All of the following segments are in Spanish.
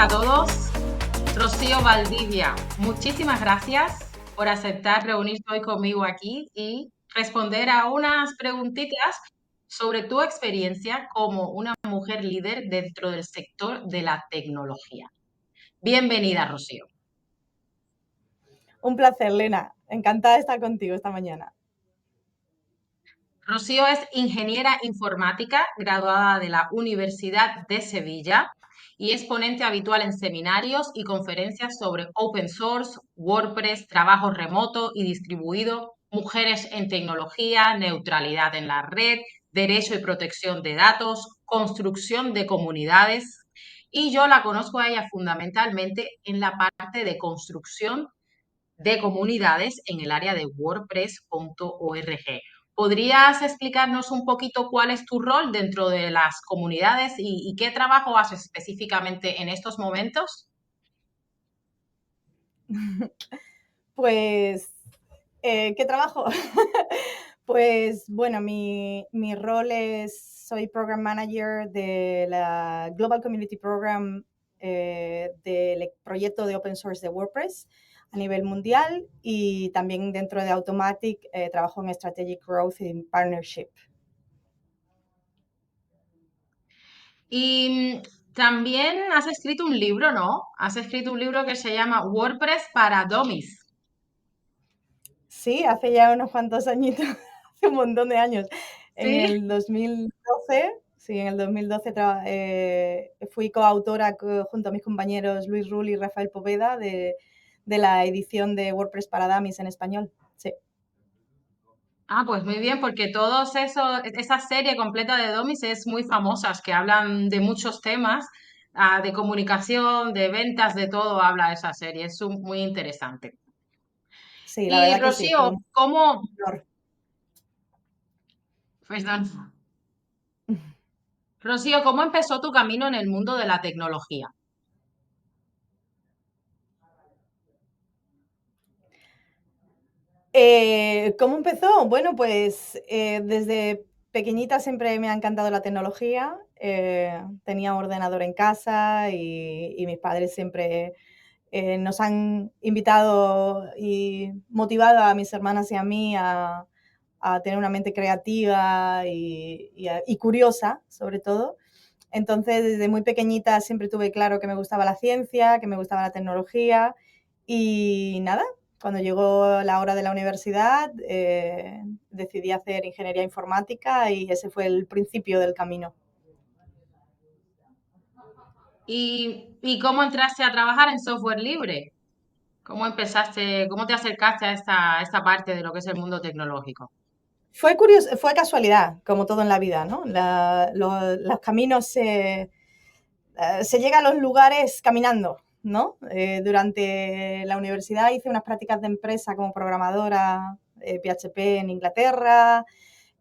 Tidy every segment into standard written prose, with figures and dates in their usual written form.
a todos. Rocío Valdivia, muchísimas gracias por aceptar reunirse hoy conmigo aquí y responder a unas preguntitas sobre tu experiencia como una mujer líder dentro del sector de la tecnología. Bienvenida, Rocío. Un placer, Lena. Encantada de estar contigo esta mañana. Rocío es ingeniera informática graduada de la Universidad de Sevilla y es ponente habitual en seminarios y conferencias sobre open source, WordPress, trabajo remoto y distribuido, mujeres en tecnología, neutralidad en la red, derecho y protección de datos, construcción de comunidades. Y yo la conozco a ella fundamentalmente en la parte de construcción de comunidades en el área de WordPress.org. ¿Podrías explicarnos un poquito cuál es tu rol dentro de las comunidades y qué trabajo haces específicamente en estos momentos? Pues, ¿qué trabajo? Pues bueno, mi rol soy Program Manager de la Global Community Program del proyecto de Open Source de WordPress a nivel mundial, y también dentro de Automatic trabajo en Strategic Growth y Partnership. Y también has escrito un libro, ¿no? Has escrito un libro que se llama WordPress para Dummies. Sí, hace ya unos cuantos añitos, hace un montón de años. En Sí. el 2012, sí, en el 2012 fui coautora junto a mis compañeros Luis Rull y Rafael Poveda de la edición de WordPress para Dummies en español. Sí. Ah, pues muy bien, porque todos eso, esa serie completa de Domis es muy famosa, que hablan de muchos temas, de comunicación, de ventas, de todo habla esa serie, es muy interesante. Sí, la Y verdad que sí, fue Rocío, un ¿cómo, honor. perdón, Rocío, ¿cómo empezó tu camino en el mundo de la tecnología? ¿Cómo empezó? Bueno, pues desde pequeñita siempre me ha encantado la tecnología. Tenía ordenador en casa y mis padres siempre nos han invitado y motivado a mis hermanas y a mí a tener una mente creativa y curiosa, sobre todo. Entonces, desde muy pequeñita siempre tuve claro que me gustaba la ciencia, que me gustaba la tecnología, y nada, cuando llegó la hora de la universidad decidí hacer ingeniería informática y ese fue el principio del camino. ¿Y cómo entraste a trabajar en software libre? ¿Cómo empezaste, cómo te acercaste a esta parte de lo que es el mundo tecnológico? Fue curioso, fue casualidad, como todo en la vida, ¿no? Los caminos se llega a los lugares caminando, ¿no? Durante la universidad hice unas prácticas de empresa como programadora PHP en Inglaterra.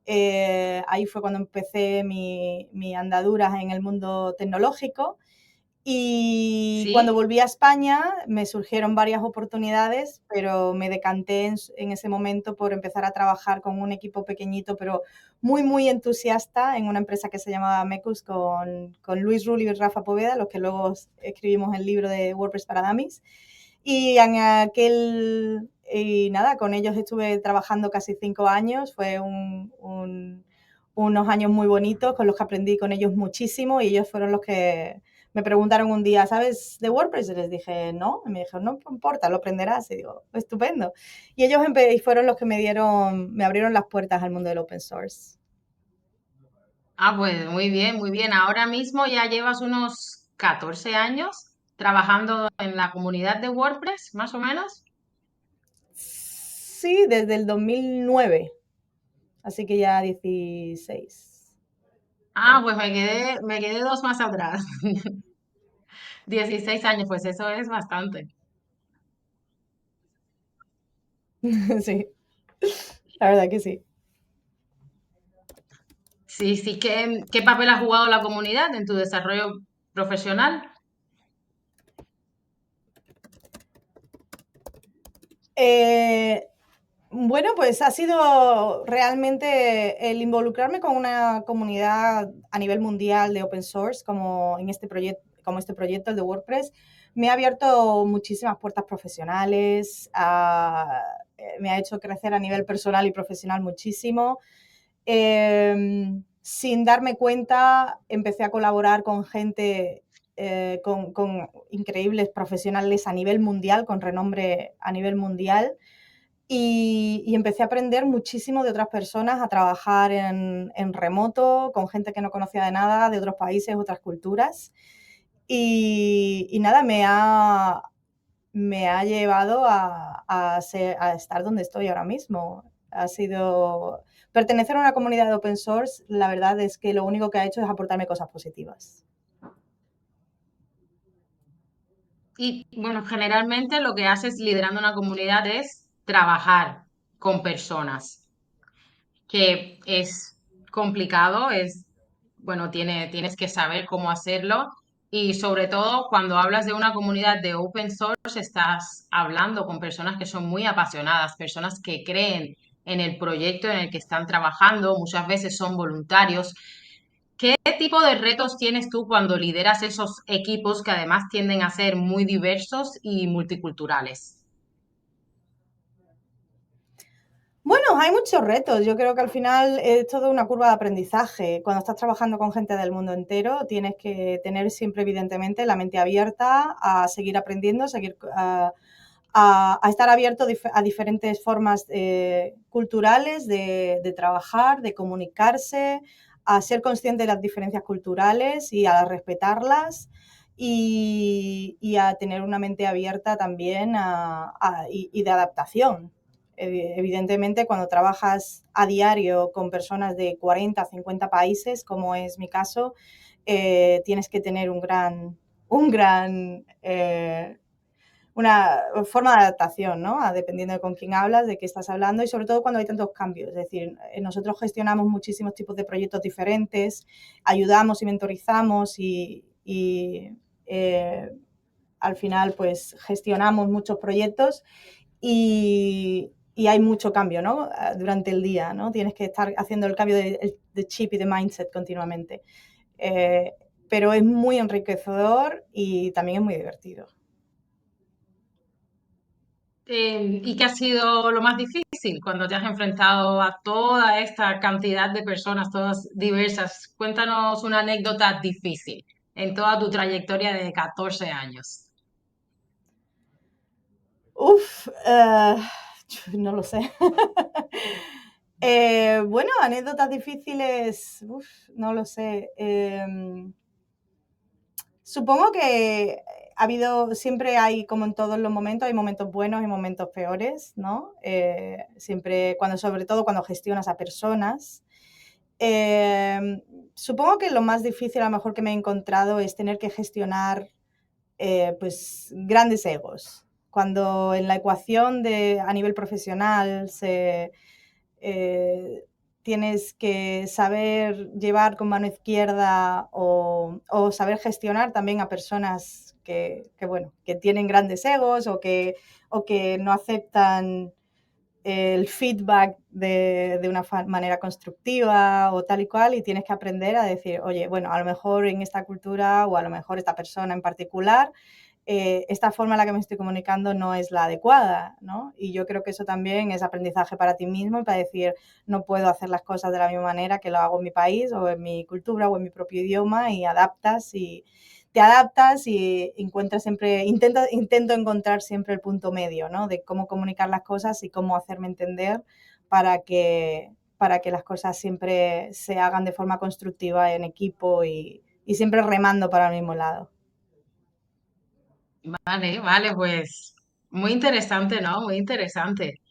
Ahí fue cuando empecé mi andadura en el mundo tecnológico. Y cuando ¿Sí? volví a España me surgieron varias oportunidades, pero me decanté en ese momento por empezar a trabajar con un equipo pequeñito, pero muy, muy entusiasta, en una empresa que se llamaba Mecus con Luis Rull y Rafa Poveda, los que luego escribimos el libro de WordPress para Dummies. Y en y nada, con ellos estuve trabajando casi 5 años, fue unos años muy bonitos con los que aprendí con ellos muchísimo, y ellos fueron los que me preguntaron un día, ¿sabes de WordPress? Y les dije, no. Y me dijeron, no importa, lo aprenderás. Y digo, estupendo. Y ellos fueron los que me abrieron las puertas al mundo del open source. Ah, pues muy bien, muy bien. Ahora mismo ya llevas unos 14 años trabajando en la comunidad de WordPress, más o menos. Sí, desde el 2009, así que ya 16. Ah, pues me quedé dos más atrás. 16 años, pues eso es bastante. Sí, la verdad que sí. Sí, sí, ¿qué papel ha jugado la comunidad en tu desarrollo profesional? Eh, Bueno, pues ha sido realmente el involucrarme con una comunidad a nivel mundial de open source, como en este proyecto, como este proyecto, el de WordPress, me ha abierto muchísimas puertas profesionales, me ha hecho crecer a nivel personal y profesional muchísimo. Sin darme cuenta, empecé a colaborar con gente, con increíbles profesionales a nivel mundial, con renombre a nivel mundial, y empecé a aprender muchísimo de otras personas, a trabajar en remoto, con gente que no conocía de nada, de otros países, otras culturas. Y nada, me ha llevado a estar donde estoy ahora mismo. Ha sido pertenecer a una comunidad de open source, la verdad es que lo único que ha hecho es aportarme cosas positivas. Y bueno, generalmente lo que haces liderando una comunidad es trabajar con personas, que es complicado, bueno, tienes que saber cómo hacerlo y sobre todo cuando hablas de una comunidad de open source, estás hablando con personas que son muy apasionadas, personas que creen en el proyecto en el que están trabajando, muchas veces son voluntarios. ¿Qué tipo de retos tienes tú cuando lideras esos equipos que además tienden a ser muy diversos y multiculturales? Bueno, hay muchos retos. Yo creo que al final es todo una curva de aprendizaje. Cuando estás trabajando con gente del mundo entero, tienes que tener siempre, evidentemente, la mente abierta a seguir aprendiendo, a estar abierto a diferentes formas culturales de trabajar, de comunicarse, a ser consciente de las diferencias culturales y a respetarlas. Y a tener una mente abierta también y de adaptación. Evidentemente, cuando trabajas a diario con personas de 40, 50 países, como es mi caso, tienes que tener una forma de adaptación, ¿no? Dependiendo de con quién hablas, de qué estás hablando y sobre todo cuando hay tantos cambios. Es decir, nosotros gestionamos muchísimos tipos de proyectos diferentes, ayudamos y mentorizamos y al final pues gestionamos muchos proyectos y hay mucho cambio, ¿no? Durante el día, ¿no? Tienes que estar haciendo el cambio de chip y de mindset continuamente. Eh, pero es muy enriquecedor y también es muy divertido. ¿Y qué ha sido lo más difícil cuando te has enfrentado a toda esta cantidad de personas, todas diversas? Cuéntanos una anécdota difícil en toda tu trayectoria de 14 años. Uf, no lo sé. Bueno, anécdotas difíciles, uf, no lo sé. Supongo que siempre hay, como en todos los momentos, hay momentos buenos y momentos peores, ¿no? Siempre, sobre todo cuando gestionas a personas. Eh, Supongo que lo más difícil a lo mejor que me he encontrado es tener que gestionar pues grandes egos. Cuando en la ecuación a nivel profesional eh, tienes que saber llevar con mano izquierda o saber gestionar también a personas bueno, que tienen grandes egos o que no aceptan el feedback de una manera constructiva o tal y cual, y tienes que aprender a decir, oye, bueno, a lo mejor en esta cultura o a lo mejor esta persona en particular, esta forma en la que me estoy comunicando no es la adecuada, ¿no? Y yo creo que eso también es aprendizaje para ti mismo y para decir, no puedo hacer las cosas de la misma manera que lo hago en mi país o en mi cultura o en mi propio idioma y te adaptas y intento encontrar siempre el punto medio, ¿no? De cómo comunicar las cosas y cómo hacerme entender para que las cosas siempre se hagan de forma constructiva en equipo y siempre remando para el mismo lado. Vale, vale, pues muy interesante, ¿no? Muy interesante.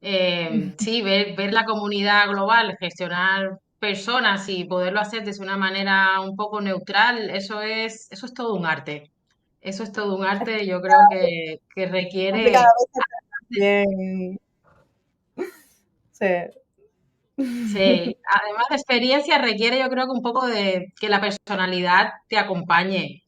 Sí, ver la comunidad global, gestionar personas y poderlo hacer de una manera un poco neutral, eso es todo un arte. Eso es todo un arte, yo creo que Complicado requiere, a veces, pero también, sí. sí, además de experiencia, requiere yo creo que un poco de que la personalidad te acompañe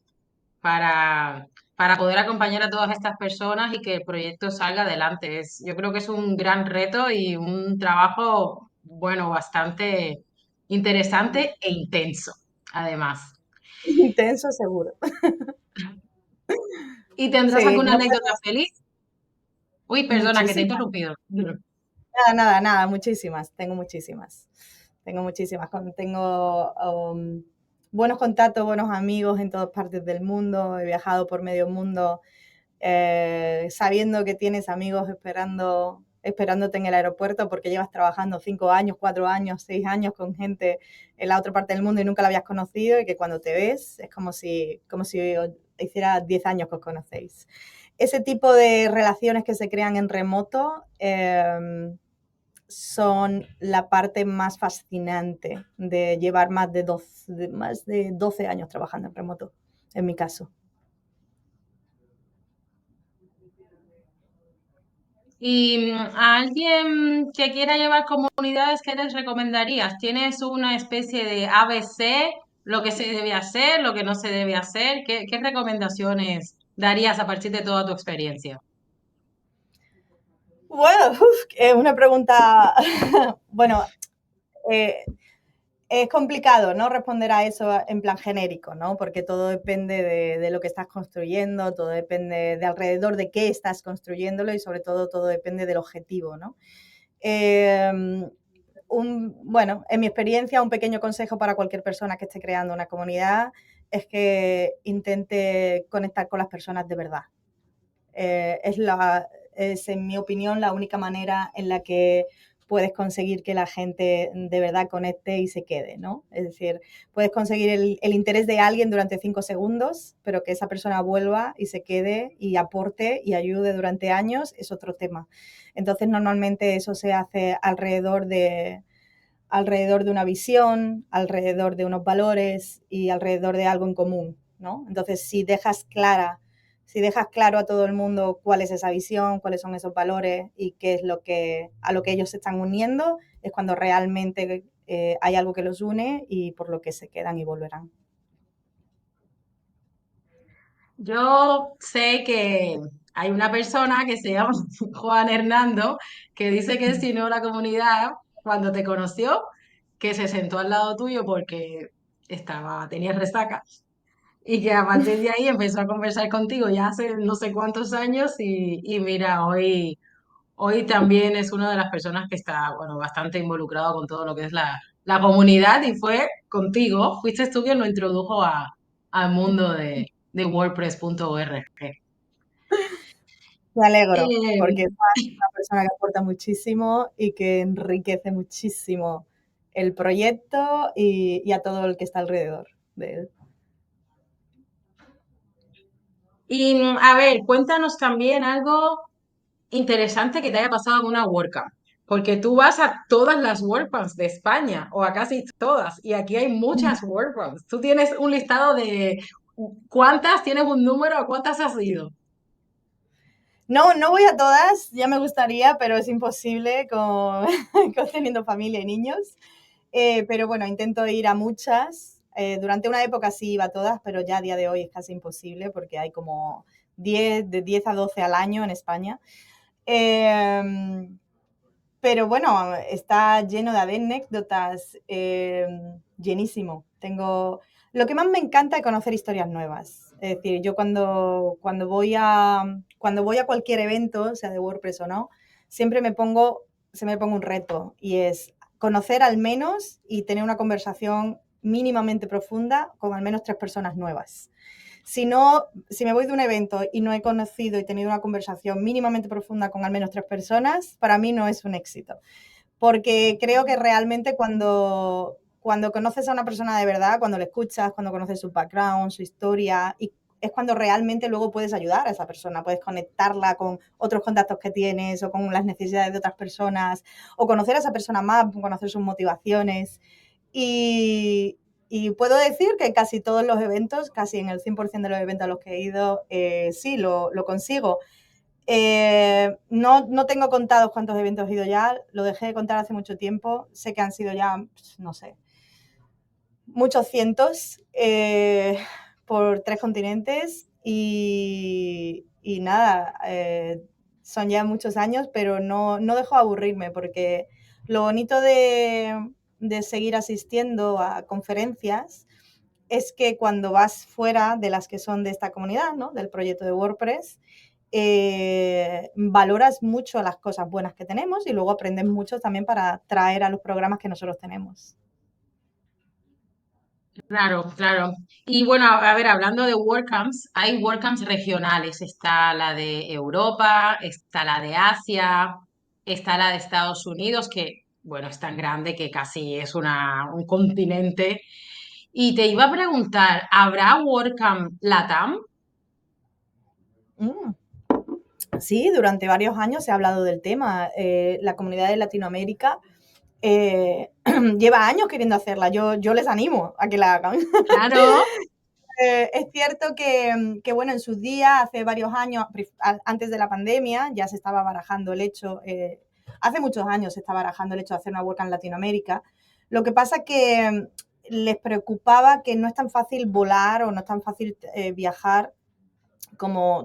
para, para poder acompañar a todas estas personas y que el proyecto salga adelante. Yo creo que es un gran reto y un trabajo, bueno, bastante interesante e intenso, además. Intenso seguro. ¿Y tendrás Sí, alguna no anécdota feliz? Uy, perdona que te he muchísimas. interrumpido. Nada, nada, nada, muchísimas, tengo muchísimas. Tengo muchísimas. Tengo buenos contactos, buenos amigos en todas partes del mundo. He viajado por medio mundo sabiendo que tienes amigos esperándote en el aeropuerto porque llevas trabajando 5 años, 4 años, 6 años con gente en la otra parte del mundo y nunca la habías conocido y que cuando te ves es como si hiciera 10 años que os conocéis. Ese tipo de relaciones que se crean en remoto son la parte más fascinante de llevar más de 12 años trabajando en remoto, en mi caso. Y a alguien que quiera llevar comunidades, ¿qué les recomendarías? ¿Tienes una especie de ABC, lo que se debe hacer, lo que no se debe hacer? ¿Qué recomendaciones darías a partir de toda tu experiencia? Bueno, es una pregunta, bueno, eh, es complicado, ¿no? Responder a eso en plan genérico, ¿no? Porque todo depende de lo que estás construyendo, todo depende de alrededor de qué estás construyéndolo y sobre todo depende del objetivo, ¿no? Eh, bueno, en mi experiencia, un pequeño consejo para cualquier persona que esté creando una comunidad es que intente conectar con las personas de verdad. Es, en mi opinión, la única manera en la que puedes conseguir que la gente de verdad conecte y se quede, ¿no? Es decir, puedes conseguir el interés de alguien durante 5 segundos, pero que esa persona vuelva y se quede y aporte y ayude durante años es otro tema. Entonces, normalmente eso se hace alrededor de una visión, alrededor de unos valores y alrededor de algo en común, ¿no? Entonces, si dejas claro a todo el mundo cuál es esa visión, cuáles son esos valores y qué es a lo que ellos se están uniendo, es cuando realmente hay algo que los une y por lo que se quedan y volverán. Yo sé que hay una persona que se llama Juan Hernando que dice que si no la comunidad, cuando te conoció, que se sentó al lado tuyo porque tenía resaca y que a partir de ahí empezó a conversar contigo ya hace no sé cuántos años y mira, hoy también es una de las personas que está, bueno, bastante involucrado con todo lo que es la comunidad y fue contigo, fuiste tú quien lo introdujo al mundo de WordPress.org. Me alegro, Eh, porque es una persona que aporta muchísimo y que enriquece muchísimo el proyecto y a todo el que está alrededor de él. y a ver, cuéntanos también algo interesante que te haya pasado en una WordCamp, porque tú vas a todas las WordCamps de España o a casi todas y aquí hay muchas WordCamps. Tú tienes un listado de cuántas, tienes un número, a cuántas has ido. No, no voy a todas, ya me gustaría, pero es imposible con teniendo familia y niños. Pero bueno, intento ir a muchas. Durante una época sí iba a todas, pero ya a día de hoy es casi imposible porque hay como 10, de 10 a 12 al año en España. Eh, pero bueno, está lleno de anécdotas, llenísimo. Lo que más me encanta es conocer historias nuevas. Es decir, yo cuando voy a cualquier evento, sea de WordPress o no, siempre se me pongo un reto y es conocer al menos y tener una conversación mínimamente profunda con al menos 3 personas nuevas. Si me voy de un evento y no he conocido y tenido una conversación mínimamente profunda con al menos 3 personas, para mí no es un éxito. Porque creo que realmente cuando conoces a una persona de verdad, cuando le escuchas, cuando conoces su background, su historia, y es cuando realmente luego puedes ayudar a esa persona, puedes conectarla con otros contactos que tienes o con las necesidades de otras personas, o conocer a esa persona más, conocer sus motivaciones. Y, y puedo decir que casi todos los eventos, casi en el 100% de los eventos a los que he ido, sí, lo consigo. No tengo contados cuántos eventos he ido ya, lo dejé de contar hace mucho tiempo, sé que han sido ya, no sé, muchos cientos por 3 continentes y nada, son ya muchos años, pero no dejo de aburrirme porque lo bonito de seguir asistiendo a conferencias es que cuando vas fuera de las que son de esta comunidad, ¿no? Del proyecto de WordPress, valoras mucho las cosas buenas que tenemos y luego aprendes mucho también para traer a los programas que nosotros tenemos. Claro, claro. Y bueno, a ver, hablando de WordCamps, hay WordCamps regionales. Está la de Europa, está la de Asia, está la de Estados Unidos, que, bueno, es tan grande que casi es un continente. Y te iba a preguntar, ¿habrá WordCamp LATAM? Mm. Sí, durante varios años se ha hablado del tema. La comunidad de Latinoamérica lleva años queriendo hacerla. Yo les animo a que la hagan. Claro. Es cierto que, bueno, en sus días, hace varios años, antes de la pandemia, ya se estaba barajando el hecho, hace muchos años se estaba barajando el hecho de hacer una WordCamp en Latinoamérica. Lo que pasa es que les preocupaba que no es tan fácil volar o no es tan fácil viajar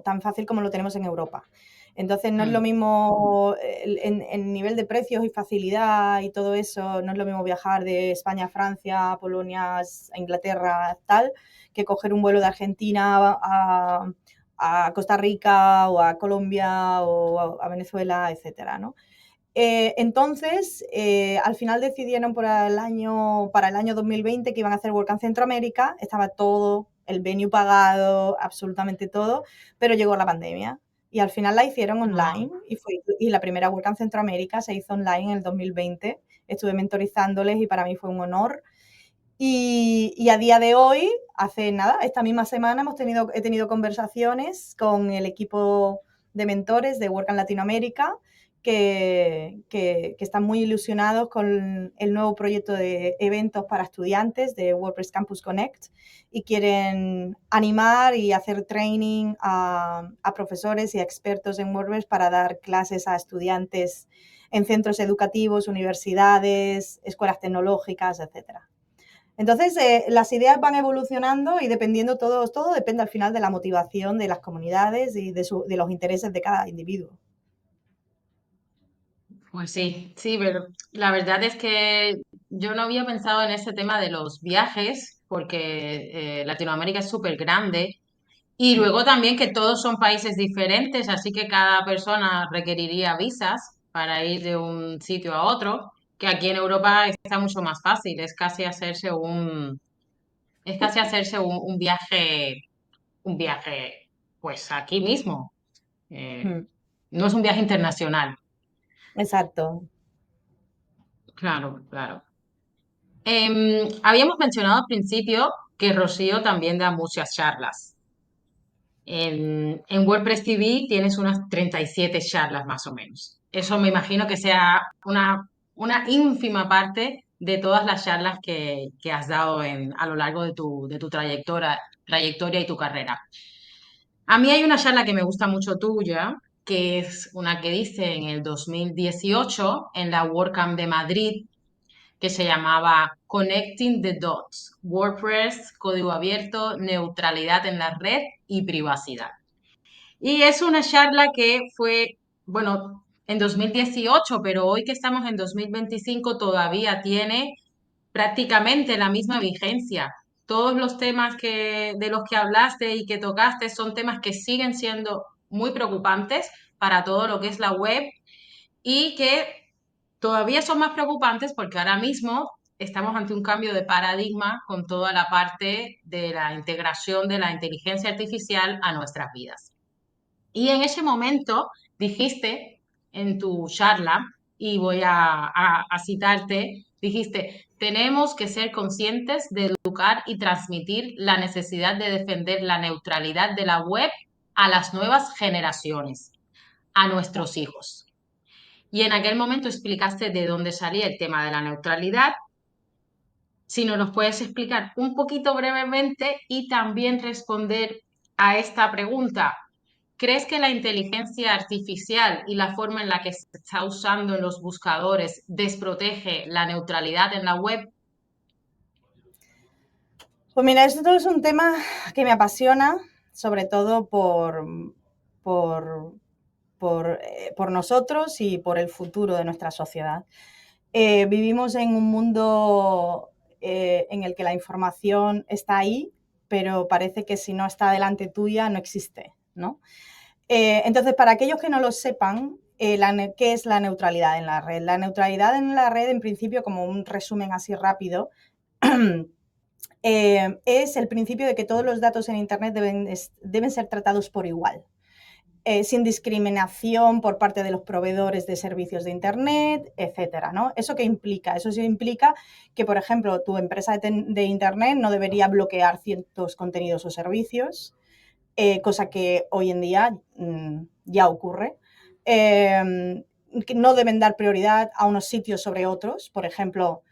tan fácil como lo tenemos en Europa. Entonces no es lo Mm. mismo en nivel de precios y facilidad y todo eso, no es lo mismo viajar de España a Francia, a Polonia, a Inglaterra, tal, que coger un vuelo de Argentina a Costa Rica o a Colombia o a Venezuela, etcétera, ¿no? Entonces, al final decidieron para el año 2020 que iban a hacer WordCamp Centroamérica, estaba todo, el venue pagado, absolutamente todo, pero llegó la pandemia y al final la hicieron Ah, online y la primera WordCamp Centroamérica se hizo online en el 2020. Estuve mentorizándoles y para mí fue un honor. Y a día de hoy, hace nada, esta misma semana he tenido conversaciones con el equipo de mentores de WordCamp Latinoamérica que están muy ilusionados con el nuevo proyecto de eventos para estudiantes de WordPress Campus Connect y quieren animar y hacer training a profesores y a expertos en WordPress para dar clases a estudiantes en centros educativos, universidades, escuelas tecnológicas, etcétera. Entonces, las ideas van evolucionando y dependiendo todo depende al final de la motivación de las comunidades y de los intereses de cada individuo. pues sí, sí, pero la verdad es que yo no había pensado en ese tema de los viajes, porque Latinoamérica es súper grande. Y luego también que todos son países diferentes, así que cada persona requeriría visas para ir de un sitio a otro, que aquí en Europa está mucho más fácil, es casi hacerse un viaje, pues aquí mismo. Eh, Mm, no es un viaje internacional. exacto. Claro, claro. Habíamos mencionado al principio que Rocío también da muchas charlas. En WordPress TV tienes unas 37 charlas más o menos. Eso me imagino que sea una ínfima parte de todas las charlas que has dado a lo largo de tu trayectoria y tu carrera. A mí hay una charla que me gusta mucho tuya, que es una que diste en el 2018 en la WordCamp de Madrid, que se llamaba Connecting the Dots, WordPress, código abierto, neutralidad en la red y privacidad. Y es una charla que fue, bueno, en 2018, pero hoy que estamos en 2025 todavía tiene prácticamente la misma vigencia. Todos los temas de los que hablaste y que tocaste son temas que siguen siendo muy preocupantes para todo lo que es la web y que todavía son más preocupantes porque ahora mismo estamos ante un cambio de paradigma con toda la parte de la integración de la inteligencia artificial a nuestras vidas. Y en ese momento dijiste en tu charla, y voy a citarte, dijiste, tenemos que ser conscientes de educar y transmitir la necesidad de defender la neutralidad de la web a las nuevas generaciones, a nuestros hijos. Y en aquel momento explicaste de dónde salía el tema de la neutralidad. Si no nos puedes explicar un poquito brevemente y también responder a esta pregunta. ¿Crees que la inteligencia artificial y la forma en la que se está usando en los buscadores desprotege la neutralidad en la web? Pues mira, esto es un tema que me apasiona, sobre todo por, por nosotros y por el futuro de nuestra sociedad. Vivimos en un mundo en el que la información está ahí, pero parece que si no está delante tuya no existe, ¿no? Entonces, para aquellos que no lo sepan, ¿qué es la neutralidad en la red? La neutralidad en la red, en principio, como un resumen así rápido, es el principio de que todos los datos en Internet deben ser tratados por igual. Sin discriminación por parte de los proveedores de servicios de Internet, etcétera, ¿no? ¿Eso qué implica? Eso sí implica que, por ejemplo, tu empresa de Internet no debería bloquear ciertos contenidos o servicios, cosa que hoy en día ya ocurre. Que no deben dar prioridad a unos sitios sobre otros, por ejemplo,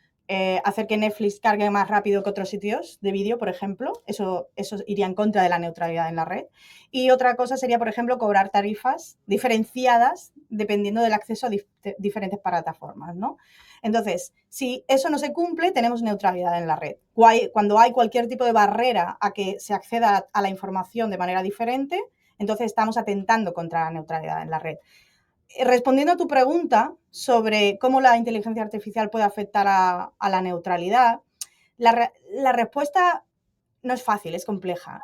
hacer que Netflix cargue más rápido que otros sitios de vídeo, por ejemplo, eso iría en contra de la neutralidad en la red. Y otra cosa sería, por ejemplo, cobrar tarifas diferenciadas dependiendo del acceso a diferentes plataformas, ¿no? Entonces, si eso no se cumple, tenemos neutralidad en la red. Cuando hay cualquier tipo de barrera a que se acceda a la información de manera diferente, entonces estamos atentando contra la neutralidad en la red. Respondiendo a tu pregunta sobre cómo la inteligencia artificial puede afectar a la neutralidad, la respuesta no es fácil, es compleja,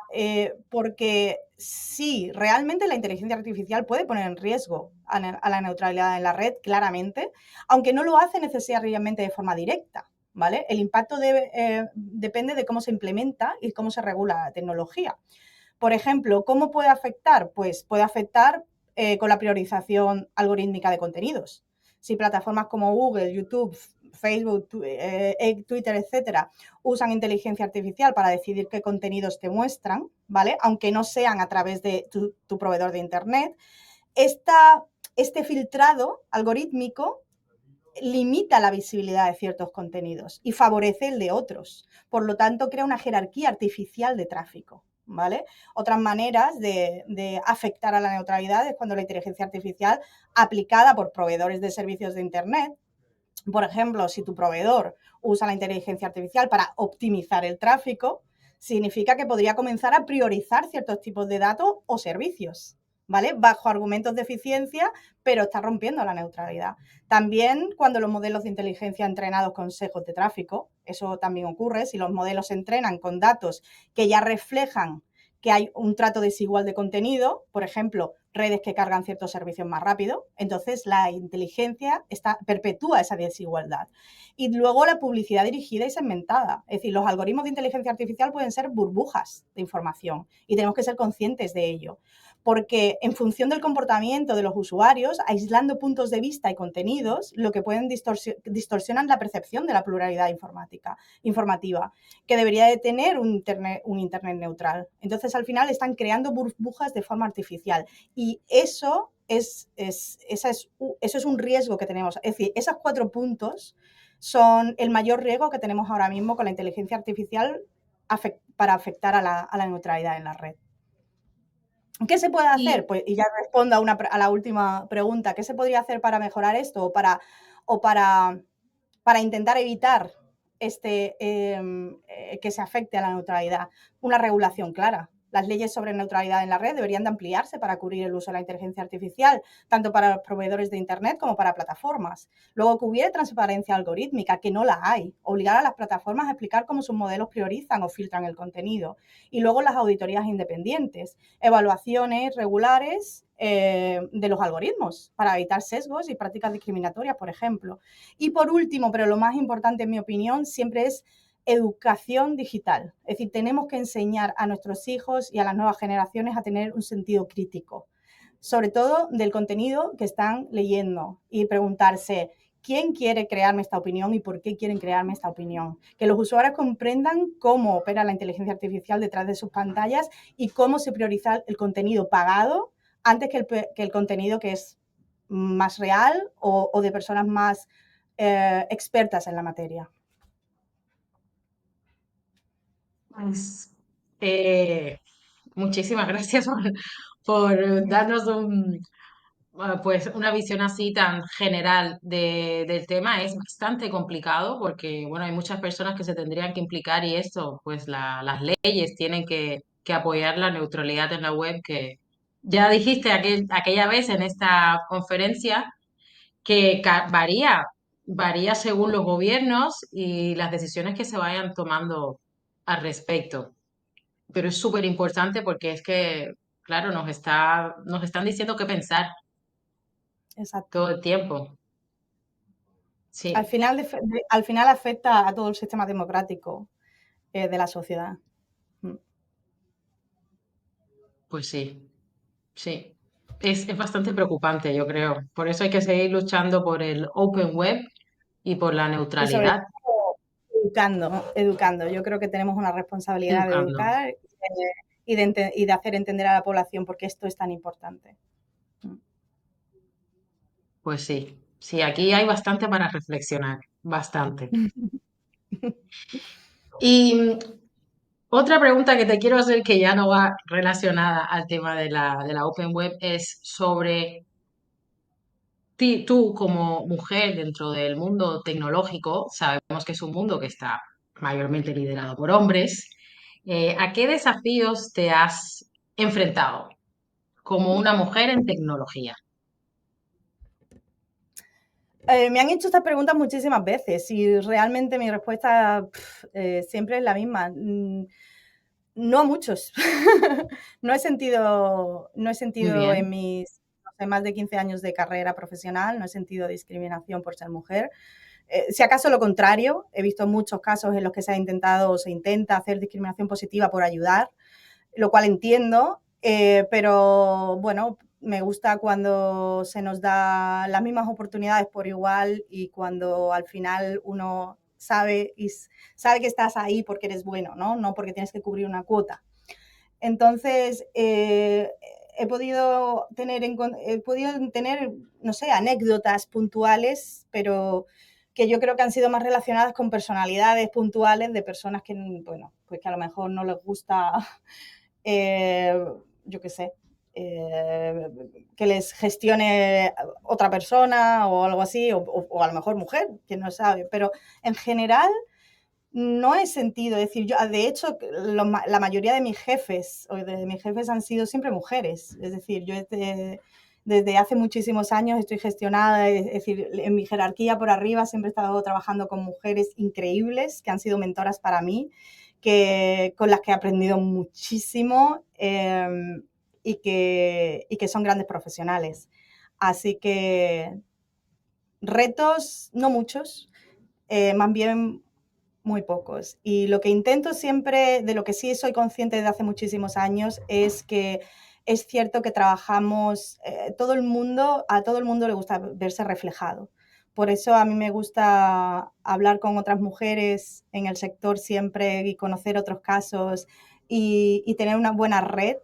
porque sí, realmente la inteligencia artificial puede poner en riesgo a la neutralidad en la red, claramente, aunque no lo hace necesariamente de forma directa, ¿vale? El impacto depende de cómo se implementa y cómo se regula la tecnología. Por ejemplo, ¿cómo puede afectar? Pues puede afectar con la priorización algorítmica de contenidos. Si plataformas como Google, YouTube, Facebook, Twitter, etcétera, usan inteligencia artificial para decidir qué contenidos te muestran, ¿vale? Aunque no sean a través de tu proveedor de Internet, este filtrado algorítmico limita la visibilidad de ciertos contenidos y favorece el de otros. Por lo tanto, crea una jerarquía artificial de tráfico, ¿vale? Otras maneras de afectar a la neutralidad es cuando la inteligencia artificial aplicada por proveedores de servicios de Internet, por ejemplo, si tu proveedor usa la inteligencia artificial para optimizar el tráfico, significa que podría comenzar a priorizar ciertos tipos de datos o servicios, ¿vale? Bajo argumentos de eficiencia, pero está rompiendo la neutralidad. También cuando los modelos de inteligencia entrenados con sesgos de tráfico, eso también ocurre, si los modelos se entrenan con datos que ya reflejan que hay un trato desigual de contenido, por ejemplo, redes que cargan ciertos servicios más rápido, entonces la inteligencia perpetúa esa desigualdad. Y luego la publicidad dirigida y segmentada, es decir, los algoritmos de inteligencia artificial pueden ser burbujas de información y tenemos que ser conscientes de ello, porque en función del comportamiento de los usuarios, aislando puntos de vista y contenidos, lo que pueden distorsionan la percepción de la pluralidad informativa, que debería de tener un internet neutral. Entonces, al final, están creando burbujas de forma artificial y eso es un riesgo que tenemos. Es decir, esos 4 puntos son el mayor riesgo que tenemos ahora mismo con la inteligencia artificial para afectar a la neutralidad en la red. ¿Qué se puede hacer? Y Pues, y ya respondo a la última pregunta, ¿qué se podría hacer para mejorar esto o para intentar evitar que se afecte a la neutralidad? Una regulación clara. Las leyes sobre neutralidad en la red deberían de ampliarse para cubrir el uso de la inteligencia artificial, tanto para los proveedores de Internet como para plataformas. Luego, que hubiera transparencia algorítmica, que no la hay. Obligar a las plataformas a explicar cómo sus modelos priorizan o filtran el contenido. Y luego las auditorías independientes, evaluaciones regulares de los algoritmos para evitar sesgos y prácticas discriminatorias, por ejemplo. Y por último, pero lo más importante en mi opinión, siempre es educación digital. Es decir, tenemos que enseñar a nuestros hijos y a las nuevas generaciones a tener un sentido crítico, sobre todo del contenido que están leyendo y preguntarse, ¿quién quiere crearme esta opinión y por qué quieren crearme esta opinión? Que los usuarios comprendan cómo opera la inteligencia artificial detrás de sus pantallas y cómo se prioriza el contenido pagado antes que el contenido que es más real o de personas más expertas en la materia. pues, eh, muchísimas gracias por darnos pues una visión así tan general del tema. Es bastante complicado porque, bueno, hay muchas personas que se tendrían que implicar y esto, pues las leyes tienen que apoyar la neutralidad en la web, que ya dijiste aquella vez en esta conferencia que varía. varía según los gobiernos y las decisiones que se vayan tomando al respecto. Pero es súper importante porque es que, claro, nos están diciendo qué pensar Exacto. todo el tiempo. Al Sí, final, al final afecta a todo el sistema democrático de la sociedad. Mm. pues sí, sí. Es bastante preocupante, yo creo. Por eso hay que seguir luchando por el Open Web y por la Y sobre neutralidad, todo educando, educando. Yo creo que tenemos una responsabilidad de educando. educar y de hacer entender a la población por qué esto es tan importante. Mm. Pues sí, sí, aquí hay bastante para reflexionar, bastante. Y otra pregunta que te quiero hacer que ya no va relacionada al tema de la Open Web es sobre tú como mujer dentro del mundo tecnológico, sabemos que es un mundo que está mayormente liderado por hombres. ¿A qué desafíos te has enfrentado como una mujer en tecnología? Me han hecho estas preguntas muchísimas veces y realmente mi respuesta siempre es la misma. No muchos. No he Muy sentido en bien, mis, no sé, más de 15 años de carrera profesional, no he sentido discriminación por ser mujer. Si acaso lo contrario, he visto muchos casos en los que se ha intentado o se intenta hacer discriminación positiva por ayudar, lo cual entiendo, pero bueno, me gusta cuando se nos da las mismas oportunidades por igual y cuando al final uno sabe y sabe que estás ahí porque eres bueno, ¿no? No porque tienes que cubrir una cuota. Entonces, he podido tener, no sé, anécdotas puntuales, pero que yo creo que han sido más relacionadas con personalidades puntuales de personas que, bueno, pues que a lo mejor no les gusta eh, yo qué sé, eh, que les gestione otra persona o algo así, o a lo mejor mujer, que no sabe, pero en general no he sentido, es decir, yo, de hecho, la mayoría de mis jefes o de mis jefes han sido siempre mujeres, es decir, yo desde hace muchísimos años estoy gestionada, es decir, en mi jerarquía por arriba siempre he estado trabajando con mujeres increíbles que han sido mentoras para mí, con las que he aprendido muchísimo y que son grandes profesionales. Así que retos, no muchos, más bien muy pocos. Y lo que intento siempre, de lo que sí soy consciente desde hace muchísimos años, es que es cierto que trabajamos, a todo el mundo le gusta verse reflejado. Por eso a mí me gusta hablar con otras mujeres en el sector siempre y conocer otros casos y tener una buena red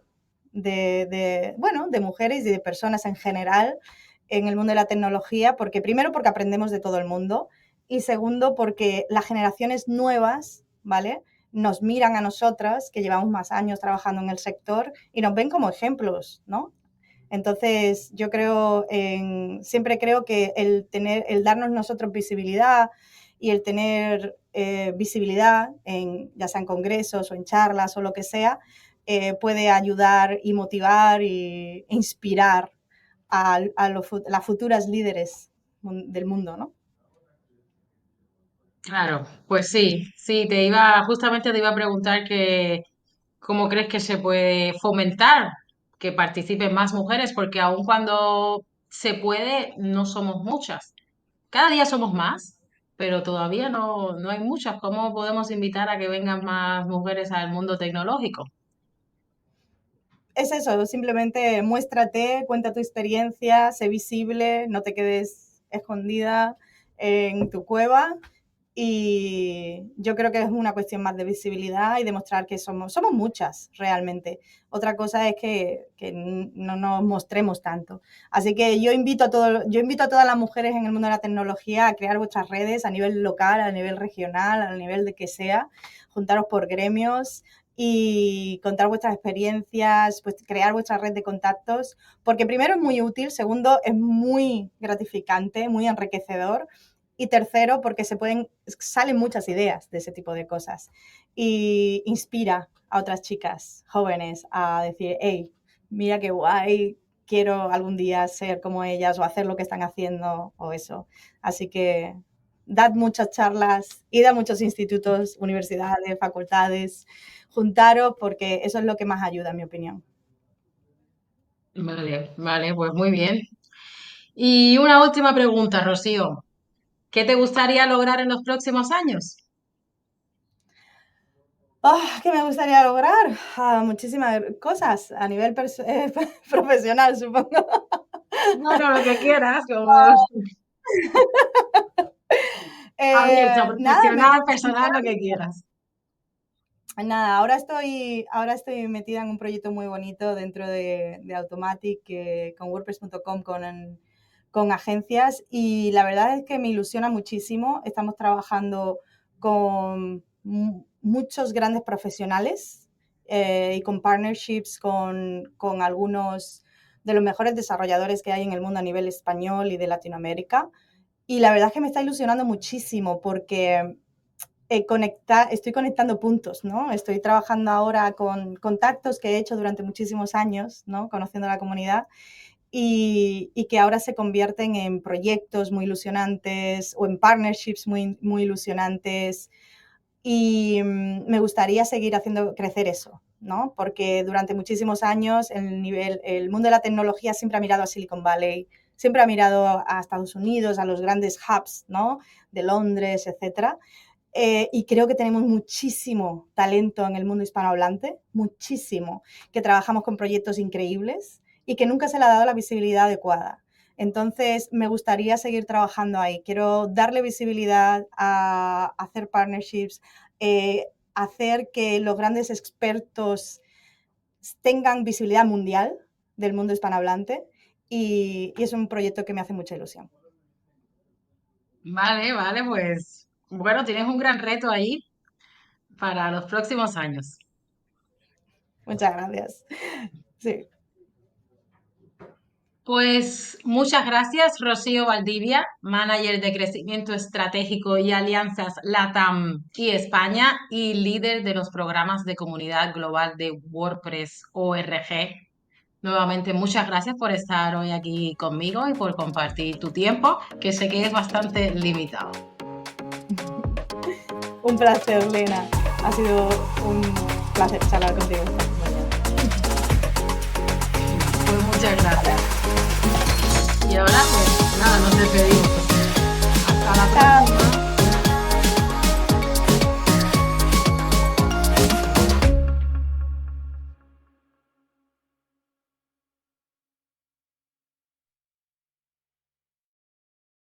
bueno, de mujeres y de personas en general en el mundo de la tecnología, porque primero porque aprendemos de todo el mundo y segundo porque las generaciones nuevas, ¿vale? Nos miran a nosotras, que llevamos más años trabajando en el sector, y nos ven como ejemplos, ¿no? Entonces, siempre creo que el darnos nosotros visibilidad y el tener visibilidad, ya sea en congresos o en charlas o lo que sea, puede ayudar y motivar e inspirar las futuras líderes del mundo, ¿no? Claro, pues sí, sí, justamente te iba a preguntar que cómo crees que se puede fomentar que participen más mujeres, porque aun cuando se puede, no somos muchas. Cada día somos más, pero todavía no hay muchas. ¿Cómo podemos invitar a que vengan más mujeres al mundo tecnológico? Es eso, simplemente muéstrate, cuenta tu experiencia, sé visible, no te quedes escondida en tu cueva y yo creo que es una cuestión más de visibilidad y demostrar que somos muchas realmente. Otra cosa es que no nos mostremos tanto. Así que yo invito a todas las mujeres en el mundo de la tecnología a crear vuestras redes a nivel local, a nivel regional, a nivel de que sea, juntaros por gremios y contar vuestras experiencias, pues crear vuestra red de contactos, porque primero es muy útil, segundo es muy gratificante, muy enriquecedor y tercero porque salen muchas ideas de ese tipo de cosas y inspira a otras chicas jóvenes a decir, hey, mira qué guay, quiero algún día ser como ellas o hacer lo que están haciendo o eso. Así que dad muchas charlas, id a muchos institutos, universidades, facultades, juntaros, porque eso es lo que más ayuda, en mi opinión. Vale, pues muy bien. Y una última pregunta, Rocío. ¿Qué te gustaría lograr en los próximos años? ¿Qué me gustaría lograr? Muchísimas cosas a nivel profesional, supongo. Bueno, lo que quieras, como abierto, Nada, profesional, personal, lo que quieras. nada, ahora estoy metida en un proyecto muy bonito dentro de Automatic con WordPress.com, con agencias, y la verdad es que me ilusiona muchísimo. Estamos trabajando con muchos grandes profesionales y con partnerships con algunos de los mejores desarrolladores que hay en el mundo a nivel español y de Latinoamérica. Y la verdad es que me está ilusionando muchísimo porque estoy conectando puntos, ¿no? Estoy trabajando ahora con contactos que he hecho durante muchísimos años, ¿no? Conociendo la comunidad y que ahora se convierten en proyectos muy ilusionantes o en partnerships muy, muy ilusionantes. Y me gustaría seguir haciendo crecer eso, ¿no? Porque durante muchísimos años el mundo de la tecnología siempre ha mirado a Silicon Valley, siempre ha mirado a Estados Unidos, a los grandes hubs, ¿no? De Londres, etcétera. Y creo que tenemos muchísimo talento en el mundo hispanohablante, muchísimo, que trabajamos con proyectos increíbles y que nunca se le ha dado la visibilidad adecuada. Entonces, me gustaría seguir trabajando ahí. Quiero darle visibilidad a hacer partnerships, hacer que los grandes expertos tengan visibilidad mundial del mundo hispanohablante y es un proyecto que me hace mucha ilusión. Vale, pues bueno, tienes un gran reto ahí para los próximos años. Muchas gracias. Sí. Pues muchas gracias, Rocío Valdivia, manager de crecimiento estratégico y alianzas LATAM y España y líder de los programas de comunidad global de WordPress ORG. Nuevamente, muchas gracias por estar hoy aquí conmigo y por compartir tu tiempo, que sé que es bastante limitado. Un placer, Lena. Ha sido un placer charlar contigo esta mañana. Pues muchas gracias. Y ahora, pues nada, nos despedimos.